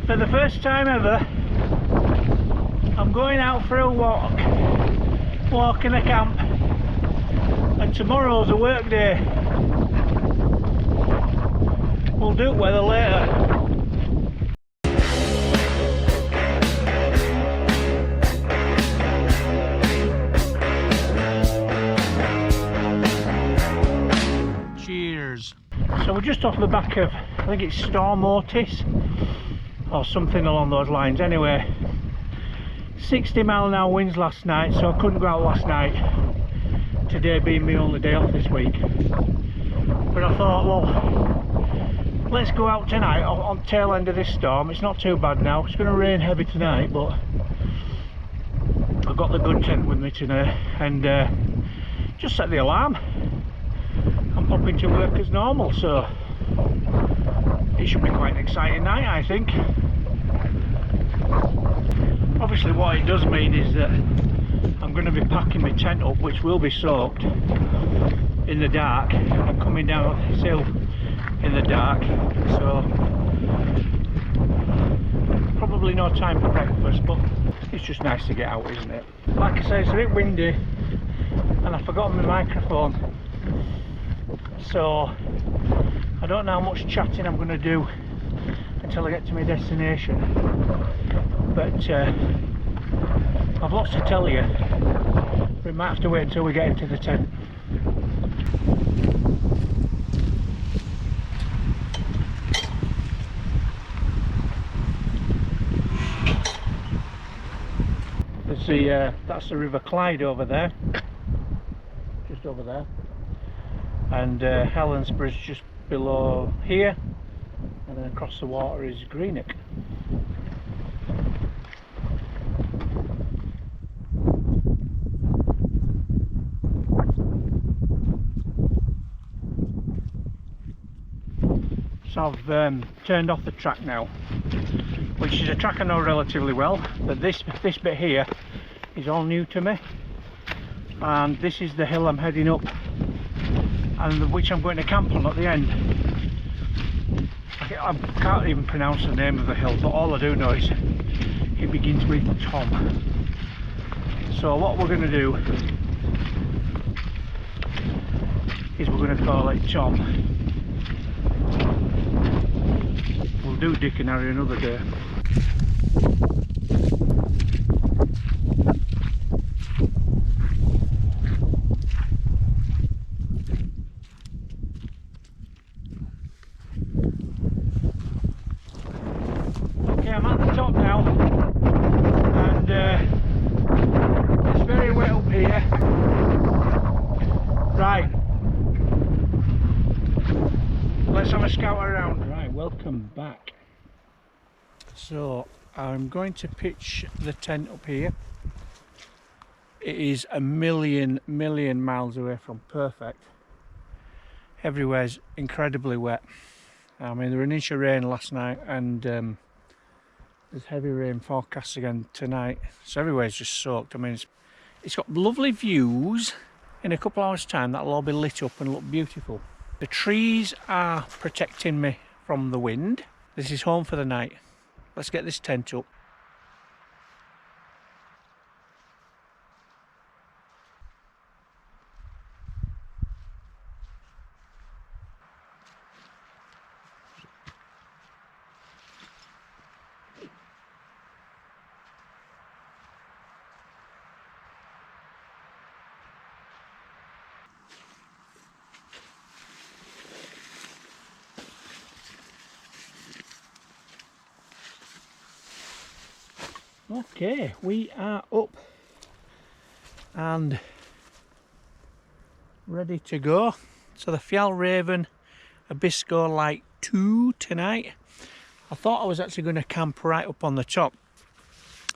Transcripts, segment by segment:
For the first time ever, I'm going out for a walk in a camp, and tomorrow's a work day. We'll do weather later. Cheers. So we're just off the back of, I think it's Storm Otis or something along those lines. Anyway, 60-mile-an-hour winds last night, so I couldn't go out last night. Today being my only day off this week. But I thought, well, let's go out tonight on tail end of this storm. It's not too bad now. It's going to rain heavy tonight, but I've got the good tent with me today, and just set the alarm. I'm popping to work as normal, so it should be quite an exciting night, I think. Obviously what it does mean is that I'm going to be packing my tent up, which will be soaked in the dark. I'm coming down this hill in the dark, so probably no time for breakfast, but it's just nice to get out, isn't it? Like I say, it's a bit windy and I've forgotten my microphone, so I don't know how much chatting I'm going to do until I get to my destination, but I've lots to tell you. We might have to wait until we get into the tent. There's that's the River Clyde over there, just over there, and Helensburgh is just below here, and then across the water is Greenock. So I've turned off the track now, which is a track I know relatively well, but this bit here is all new to me, and this is the hill I'm heading up, and which I'm going to camp on at the end. I can't even pronounce the name of the hill, but all I do know is it begins with Tom. So what we're going to do is we're going to call it Tom. We'll do Dick and Harry another day. Okay, I'm at the top now, and it's very wet up here. Right, let's have a scout around. Right, welcome back. So I'm going to pitch the tent up here. It is a million miles away from perfect. Everywhere's incredibly wet. I mean, there was an inch of rain last night, and there's heavy rain forecast again tonight, so everywhere's just soaked. I mean, it's got lovely views. In a couple hours time that'll all be lit up and look beautiful. The trees are protecting me from the wind. This is home for the night. Let's get this tent up. Okay, we are up and ready to go. So the Fjallraven Abisco Lite 2 tonight. I thought I was actually going to camp right up on the top,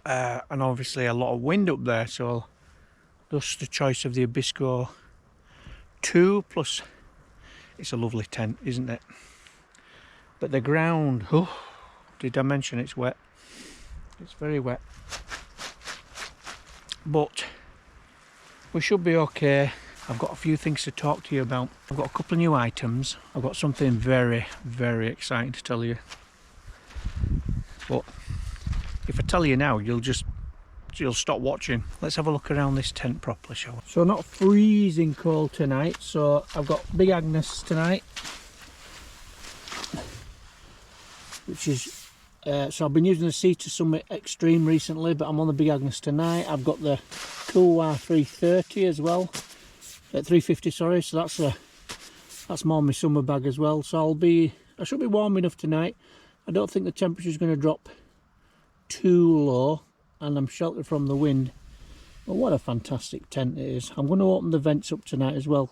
and obviously a lot of wind up there, so thus the choice of the Abisco 2. Plus it's a lovely tent, isn't it? But the ground, oh, did I mention it's wet? It's very wet, but we should be okay. I've got a few things to talk to you about. I've got a couple of new items. I've got something very exciting to tell you. But if I tell you now, you'll stop watching. Let's have a look around this tent properly, shall we? So not freezing cold tonight, so I've got Big Agnes tonight, which is so I've been using the Cetus Summit Extreme recently, but I'm on the Big Agnes tonight. I've got the Couloir 330 as well, at 350, sorry, so that's more my summer bag as well. So I should be warm enough tonight. I don't think the temperature's going to drop too low, and I'm sheltered from the wind. But what a fantastic tent it is. I'm going to open the vents up tonight as well,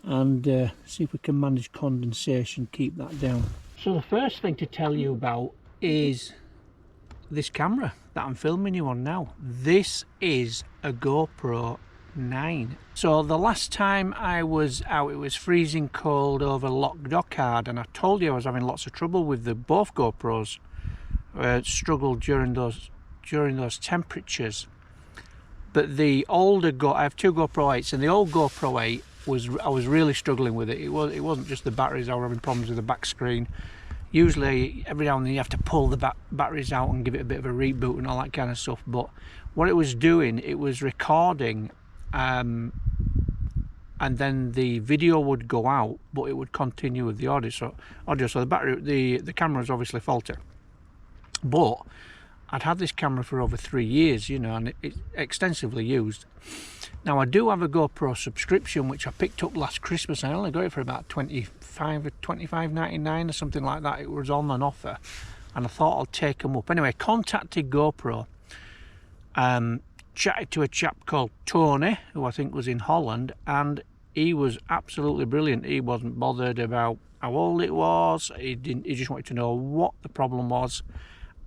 and see if we can manage condensation, keep that down. So the first thing to tell you about is this camera that I'm filming you on now. This is a GoPro 9. So the last time I was out, it was freezing cold over Loch Dockard, and I told you I was having lots of trouble with both GoPros. Struggled during those temperatures. But the older I have two GoPro 8s, and the old GoPro 8 I was really struggling with it. It wasn't just the batteries. I was having problems with the back screen. Usually every now and then you have to pull the batteries out and give it a bit of a reboot and all that kind of stuff. But what it was doing, it was recording, and then the video would go out, but it would continue with the audio. So the camera was obviously faulty. But I'd had this camera for over 3 years, you know, and it's extensively used. Now I do have a GoPro subscription, which I picked up last Christmas. I only got it for about $25.99 or something like that. It was on an offer, and I thought I'll take them up. Anyway, contacted GoPro, chatted to a chap called Tony, who I think was in Holland, and he was absolutely brilliant. He wasn't bothered about how old it was. He just wanted to know what the problem was,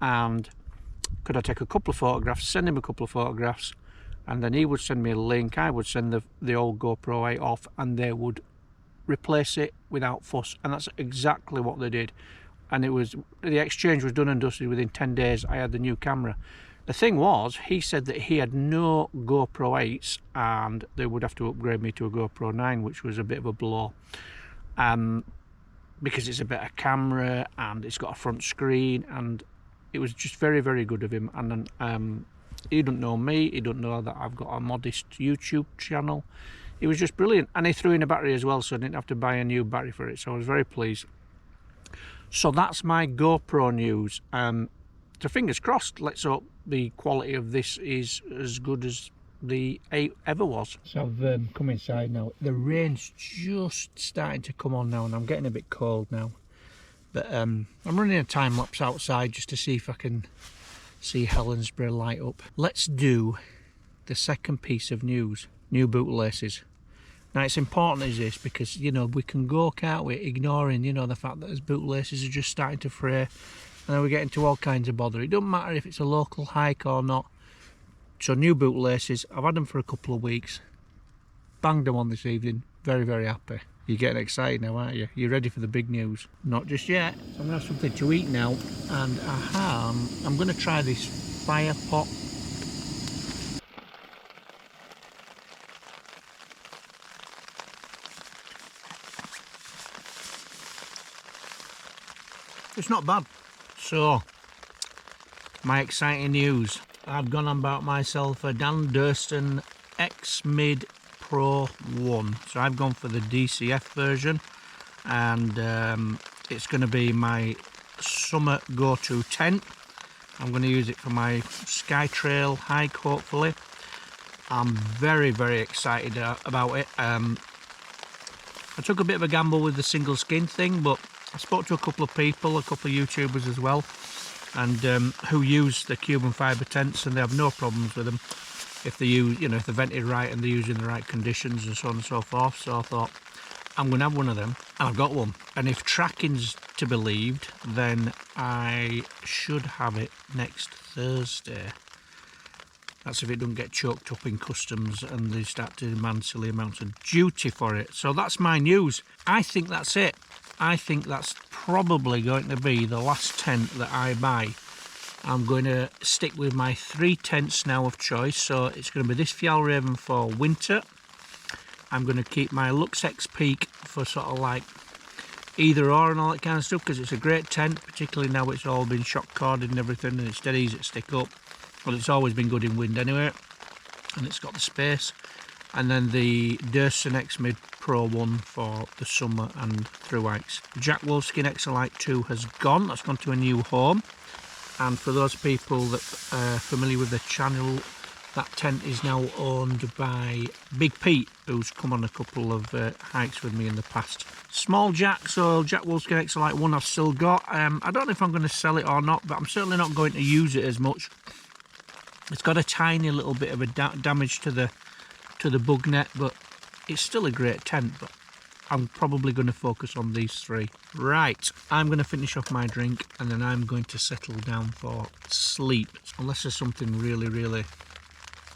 and could I take a couple of photographs, send him a couple of photographs, and then he would send me a link. I would send the old GoPro 8 off, and they would replace it without fuss. And that's exactly what they did. And the exchange was done and dusted. Within 10 days I had the new camera. The thing was, he said that he had no GoPro 8s and they would have to upgrade me to a GoPro 9, which was a bit of a blow, because it's a better camera and it's got a front screen, and it was just very, very good of him. And he don't know me, he don't know that I've got a modest YouTube channel. It was just brilliant, and he threw in a battery as well, so I didn't have to buy a new battery for it, so I was very pleased. So that's my GoPro news. So fingers crossed, let's hope the quality of this is as good as the 8 ever was. So I've come inside now. The rain's just starting to come on now, and I'm getting a bit cold now. But I'm running a time lapse outside just to see if I can see Helensburgh light up. Let's do the second piece of news. New boot laces. Now it's important as this because, you know, we can go, can't we, ignoring, you know, the fact that those boot laces are just starting to fray, and then we get into all kinds of bother. It doesn't matter if it's a local hike or not. So new boot laces, I've had them for a couple of weeks. Banged them on this evening. Very, very happy. You're getting excited now, aren't you? You're ready for the big news? Not just yet. So I'm going to have something to eat now, and I'm going to try this fire pot. It's not bad. So, my exciting news. I've gone and bought myself a Dan Durston X-Mid Pro 1. So I've gone for the DCF version, and it's going to be my summer go-to tent. I'm going to use it for my Sky Trail hike, hopefully. I'm very, very excited about it. I took a bit of a gamble with the single skin thing, but I spoke to a couple of people, a couple of YouTubers as well, and who use the Cuban fibre tents, and they have no problems with them if they use, you know, if they're vented right and they're used in the right conditions and so on and so forth. So I thought, I'm going to have one of them, and I've got one. And if tracking's to be believed, then I should have it next Thursday. That's if it doesn't get choked up in customs and they start to demand silly amounts of duty for it. So that's my news. I think that's it. I think that's probably going to be the last tent that I buy. I'm going to stick with my 3 tents now of choice. So it's going to be this Fjallraven for winter. I'm going to keep my Lux X Peak for sort of like either or and all that kind of stuff, because it's a great tent, particularly now it's all been shock corded and everything, and it's dead easy to stick up. Well, it's always been good in wind anyway, and it's got the space. And then the Durson X Mid Pro 1 for the summer and through hikes. The Jack Wolfskin Exolite 2 has gone. That's gone to a new home. And for those people that are familiar with the channel, that tent is now owned by Big Pete, who's come on a couple of hikes with me in the past. Small Jack, so Jack Wolfskin Exolite 1 I've still got. I don't know if I'm going to sell it or not, but I'm certainly not going to use it as much. It's got a tiny little bit of a damage to the bug net, but it's still a great tent. But I'm probably going to focus on these three. Right, I'm going to finish off my drink and then I'm going to settle down for sleep, unless there's something really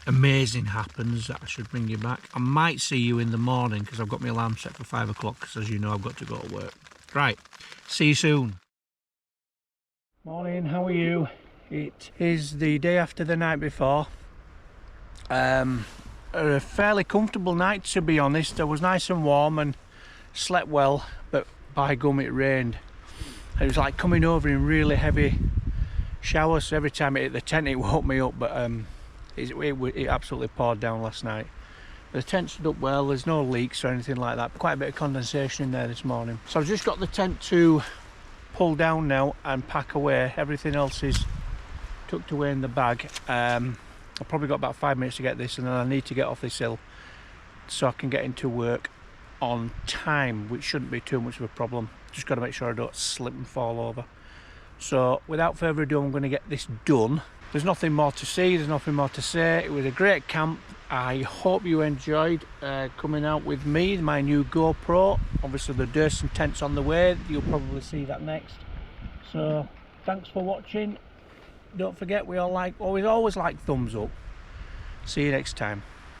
amazing happens that I should bring you back. I might see you in the morning because I've got my alarm set for 5 o'clock, because as you know I've got to go to work. Right, see you soon. Morning, how are you? It is the day after the night before. A fairly comfortable night, to be honest. It was nice and warm and slept well, but by gum it rained. It was like coming over in really heavy showers, so every time it hit the tent it woke me up, but it absolutely poured down last night. The tent stood up well, there's no leaks or anything like that. Quite a bit of condensation in there this morning. So I've just got the tent to pull down now and pack away. Everything else is tucked away in the bag. I've probably got about 5 minutes to get this, and then I need to get off this hill so I can get into work on time, which shouldn't be too much of a problem. Just got to make sure I don't slip and fall over. So without further ado, I'm going to get this done. There's nothing more to see, there's nothing more to say. It was a great camp. I hope you enjoyed coming out with me, my new GoPro. Obviously the Durson tent's on the way, you'll probably see that next. So thanks for watching. Don't forget, we always like thumbs up. See you next time.